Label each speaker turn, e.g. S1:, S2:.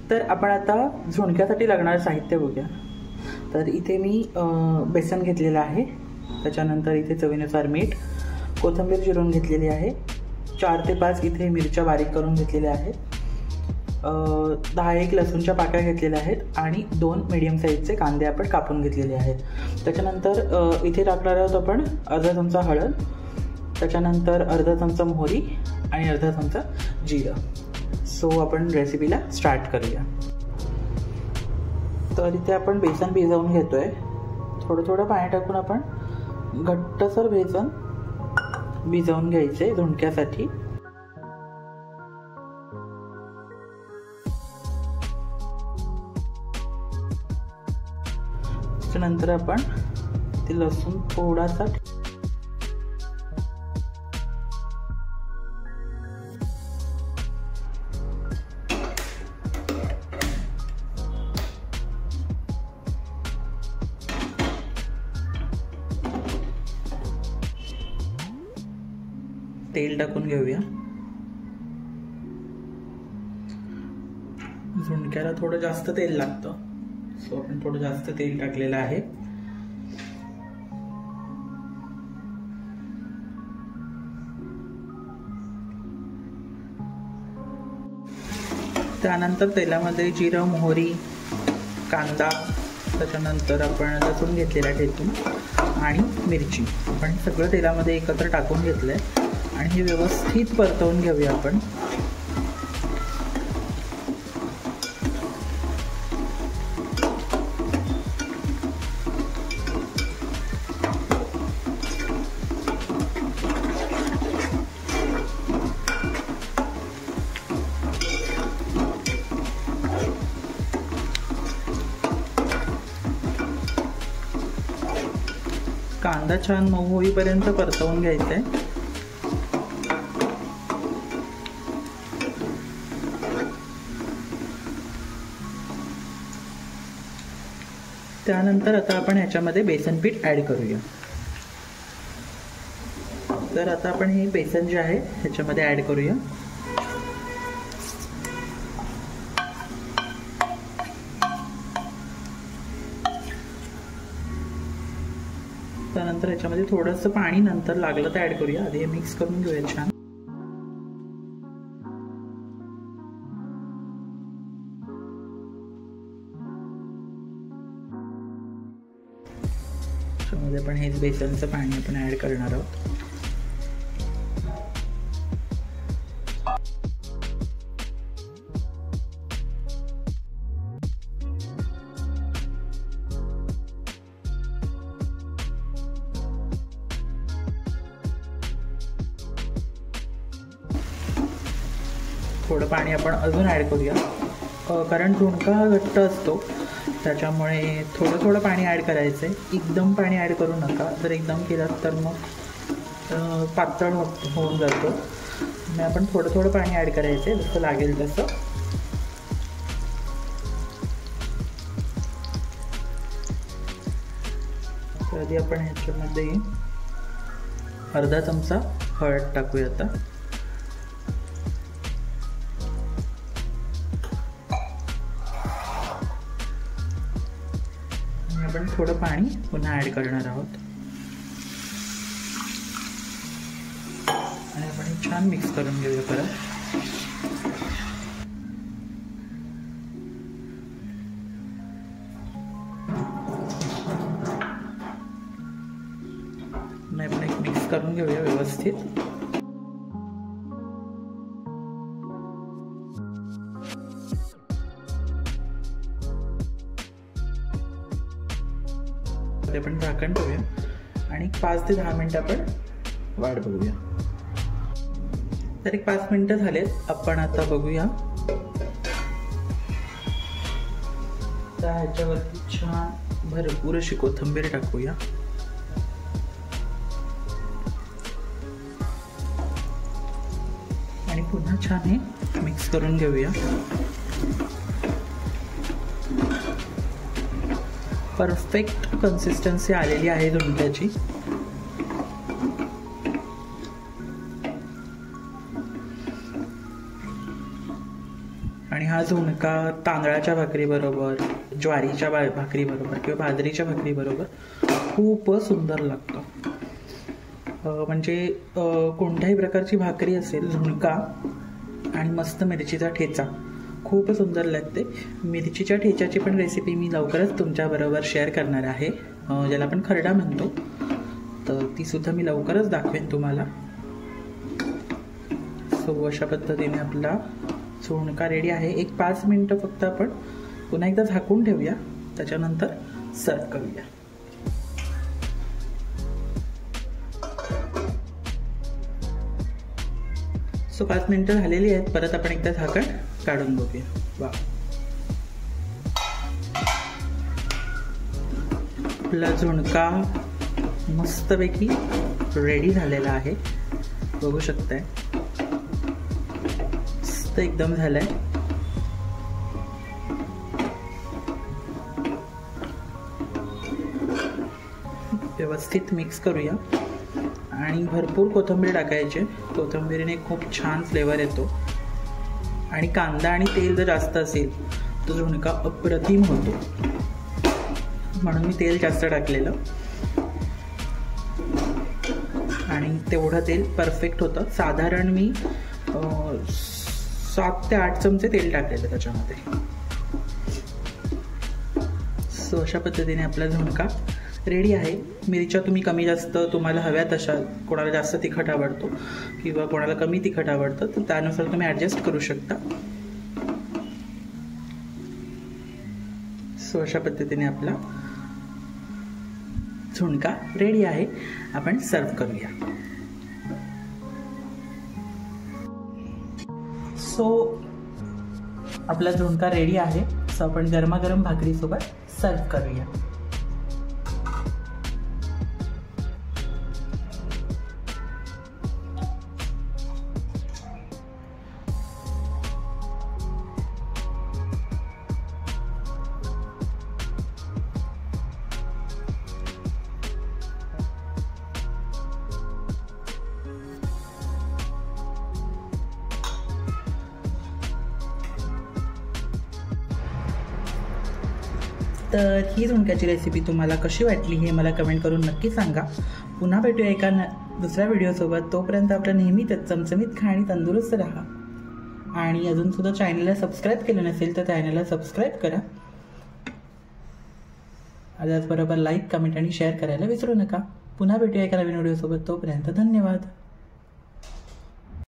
S1: तर आपण आता झुणक्यासाठी लागणारं साहित्य बघूया। तर इथे मी बेसन घेतलेलं आहे, त्याच्यानंतर इथे चवीनुसार मीठ, कोथिंबीर चिरून घेतलेली आहे, 4 ते 5 इथे मिरच्या बारीक करून घेतलेल्या आहेत, 10-1 लसूणच्या पाकळ्या घेतलेल्या आहेत आणि 2 मीडियम साईजचे कांदे आपण कापून घेतलेले आहेत। त्याच्यानंतर इथे टाकणार आहोत आपण अर्धा चमचा हळद, त्याच्यानंतर अर्धा चमचा मोहरी आणि अर्धा चमचा जिरं। सो आपण रेसिपीला स्टार्ट करूया। तर इथे आपण बेसन भिजवून घेतोय, थोडं थोडं पाणी टाकून आपण घट्टसर बेसन भिजवून घ्यायचे झुणक्यासाठी। त्यानंतर आपण ते लसूण थोडासा तेल टाकून घेऊया। झुणक्याला थोडं जास्त तेल लागतं, सो आपण थोडं जास्त तेल टाकलेलं आहे। त्यानंतर तेलामध्ये जिरं, मोहरी, कांदा, त्याच्यानंतर आपण लसूण घेतलेला ठेचून आणि मिरची, आपण सगळं तेलामध्ये एकत्र टाकून घेतलंय आणि हे व्यवस्थित परतवून घेऊया आपण। कांदा छान मऊ होईपर्यंत परतवून घ्यायचा आहे। त्यानंतर आता आपण ह्याच्यामध्ये बेसन पीठ ॲड करूया। तर आता आपण हे बेसन जे आहे ह्याच्यामध्ये ॲड करूया। त्यानंतर ह्याच्यामध्ये थोडंसं पाणी नंतर लागलं तर ॲड करूया, आधी हे मिक्स करून घेऊया छान। त्यामध्ये आपण हेच बेसनचं पाणी आपण ॲड करणार आहोत। थोडं पाणी आपण अजून ॲड करूया, कारण झुणका हा घट्ट असतो त्याच्यामुळे थोडं थोडं पाणी ॲड करायचं आहे। एकदम पाणी ॲड करू नका, जर एकदम केलात तर मग पातळ होऊन जातो। मग आपण थोडं थोडं पाणी ॲड करायचं आहे, जसं लागेल तसं। तर आधी आपण ह्याच्यामध्ये अर्धा चमचा हळद टाकूया आता। आपण थोडं पाणी पुन्हा ॲड करणार आहोत आणि आपण छान मिक्स करून घेऊया परत। आपण एक मिक्स करून घेऊया व्यवस्थित। आपण झाकण ठेवूया आणि 5 ते 10 मिनिटं आपण वाट बघूया। तर एक 5 मिनिटं झालेत, आपण आता बघूया। तर ह्याच्यावरती छान भरपूर अशी कोथिंबीर टाकूया आणि पुन्हा छान हे मिक्स करून घेऊया। परफेक्ट कन्सिस्टन्सी आलेली आहे झुणक्याची। आणि हा झुणका तांदळाच्या भाकरीबरोबर, ज्वारीच्या भाकरीबरोबर किंवा बाजरीच्या भाकरीबरोबर खूप सुंदर लागतो. म्हणजे कोणत्याही प्रकारची भाकरी असेल, झुणका आणि मस्त मिरचीचा ठेचा खूप सुंदर लागते. मिरचीच्या ठेच्याची पण रेसिपी मी लवकरच तुमच्याबरोबर शेअर करणार आहे, ज्याला आपण खरडा म्हणतो. तर तीसुद्धा मी लवकरच दाखवेन तुम्हाला. सो अशा पद्धतीने आपला झुणका रेडी आहे. एक 5 मिनटं फक्त आपण पुन्हा एकदा झाकून ठेवूया, त्याच्यानंतर सर्व करूया. सो 5 मिनटं झालेली आहेत. परत आपण एकदा झाकण काढून बघूया. वा, आपला झुणका मस्तपैकी रेडी झालेला आहे. बघू शकताय, मस्त एकदम झालाय. व्यवस्थित मिक्स करूया आणि भरपूर कोथिंबीर टाकायची. कोथिंबीरीने खूप छान फ्लेवर येतो आणि कांदा आणि तेल जर जास्त असेल तर झुणका अप्रतिम होतो, म्हणून मी तेल जास्त टाकलेलं आणि तेवढं तेल परफेक्ट होतं. साधारण मी 7 ते 8 चमचे तेल टाकलेलं त्याच्यामध्ये. सो अशा पद्धतीने आपला झुणका रेडी आहे. मिरच्या तुम्ही कमी जास्त तुम्हाला हव्या तशा, कोणाला जास्त तिखट आवडतो किंवा कोणाला कमी तिखट आवडतं तर त्यानुसार तुम्ही ॲडजस्ट करू शकता. सो अशा पद्धतीने आपला झुणका रेडी आहे. आपण सर्व करूया. सो आपला झुणका रेडी आहे. सो आपण गरमागरम भाकरीसोबत सर्व करूया. तर ही झुणक्याची रेसिपी तुम्हाला कशी वाटली हे मला कमेंट करून नक्की सांगा. पुन्हा भेटूया एका दुसऱ्या व्हिडिओसोबत. तोपर्यंत आपलं नेहमीच चमचमीत खा आणि तंदुरुस्त राहा. आणि अजूनसुद्धा चॅनलला सबस्क्राईब केलं नसेल तर चॅनलला सबस्क्राईब करा. त्याचबरोबर लाईक, कमेंट आणि शेअर करायला विसरू नका. पुन्हा भेटूया एका नवीन व्हिडिओसोबत. तोपर्यंत धन्यवाद.